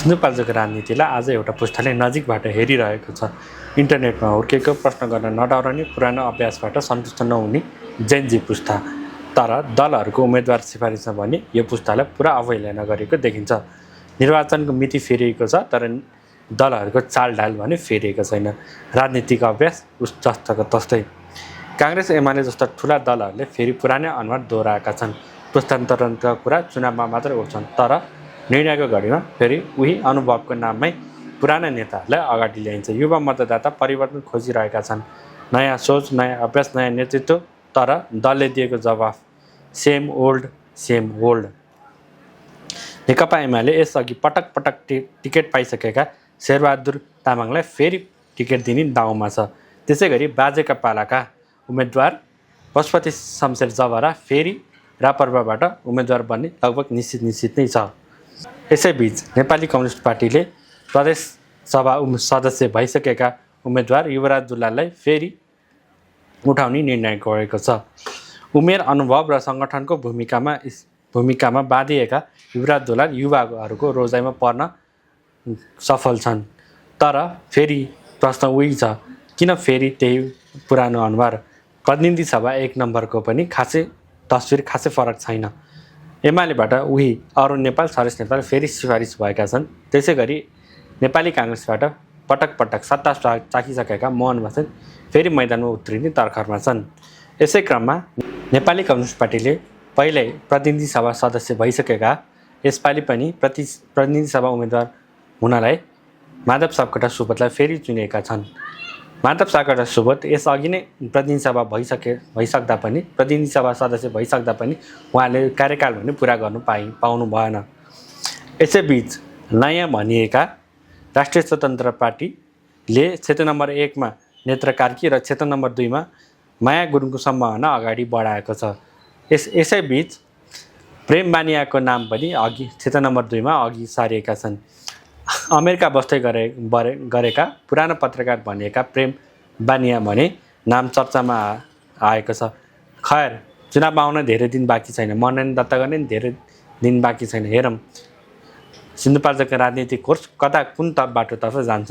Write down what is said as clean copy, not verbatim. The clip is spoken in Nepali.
सिन्धुपाल्चोकको राजनीतिलाई आज एउटा पुस्ताले नजिकबाट हेरिरहेको छ। इन्टरनेटमा हुर्केको प्रश्न गर्न नडराउने पुरानो अभ्यासबाट सन्तुष्ट नहुने जेनजी पुस्ता। तर दलहरूको उम्मेदवार सिफारिसमा भने यो पुस्तालाई पुरा अवहेलना गरेको देखिन्छ। निर्वाचनको मिति फेरिएको छ तर दलहरूको चालढाल भने फेरिएको छैन। राजनीतिक अभ्यास उस जस्ताको तस्तै। काङ्ग्रेस एमाले जस्ता ठुला दलहरूले फेरि पुरानै अनुहार दोहोऱ्याएका छन्। पुस्तान्तरणका कुरा चुनावमा मात्रै उठ्छन् तर निर्णयको घडीमा फेरि उही अनुभवको नाममै पुराना नेताहरूलाई अगाडि ल्याइन्छ। युवा मतदाता परिवर्तन खोजिरहेका छन्। नयाँ सोच, नयाँ अभ्यास, नयाँ नेतृत्व, तर दलले दिएको जवाफ सेम ओल्ड सेम ओल्ड। नेकपा एमाले यसअघि पटक पटक टिकट पाइसकेका शेरबहादुर तामाङलाई फेरि टिकट दिने दाउमा छ। त्यसै गरी बाजेका पालाका उम्मेदवार पशुपति शमशेर जवरा फेरि रापरपाबाट उम्मेदवार बन्ने लगभग निश्चित नै छ। यसैबीच नेपाली कम्युनिस्ट पार्टीले प्रदेश सभा सदस्य भइसकेका उम्मेदवार युवराज दुलाललाई फेरि उठाउने निर्णय गरेको छ। उमेर, अनुभव र सङ्गठनको भूमिकामा बाँधिएका युवराज दुलाल युवाहरूको रोजाइमा पर्न सफल छन्। तर फेरि प्रश्न उही छ, किन फेरि त्यही पुरानो अनुहार? प्रतिनिधि सभा 1 नम्बरको पनि तस्विर खासै फरक छैन। एमालेबाट उही अरुण नेपाल, सरेश नेपाल फेरि सिफारिस भएका छन्। त्यसै गरी नेपाली काङ्ग्रेसबाट पटक पटक सत्ता चाखिसकेका मोहन बस्नेत फेरि मैदानमा उत्रिने तर्खरमा छन्। यसै क्रममा नेपाली कम्युनिस्ट पार्टीले पहिल्यै प्रतिनिधि सभा सदस्य भइसकेका यसपालि पनि प्रतिनिधि सभा उम्मेदवार हुनलाई माधव सापकोटा सुबोधलाई फेरि चुनेका छन्। माधव सापकोटा सुबोध यसअघि नै प्रतिनिधि सभा भइसक्दा पनि प्रतिनिधि सभा सदस्य भइसक्दा पनि उहाँले कार्यकाल भने पुरा गर्नु पाउनु भएन। यसैबीच नयाँ भनिएका राष्ट्रिय स्वतन्त्र पार्टीले क्षेत्र नम्बर 1 मा नेत्र कार्की र क्षेत्र नम्बर 2 मा माया गुरुङको सम्भावना अगाडि बढाएको छ। यसैबीच प्रेम बानियाको नाम पनि अघि क्षेत्र नम्बर 2 मा अघि सारिएका छन्। अमेरिका बस्दै गरेका पुरानो पत्रकार भनिएका प्रेम बानिया भने नाम चर्चामा आएको छ। खैर, चुनाव आउन धेरै दिन बाँकी छैन। मनोनयन दर्ता गर्ने धेरै दिन बाँकी छैन। हेरौँ सिन्धुपाल्चोकको राजनीतिक कोर्स कुन बाटोतर्फ जान्छ।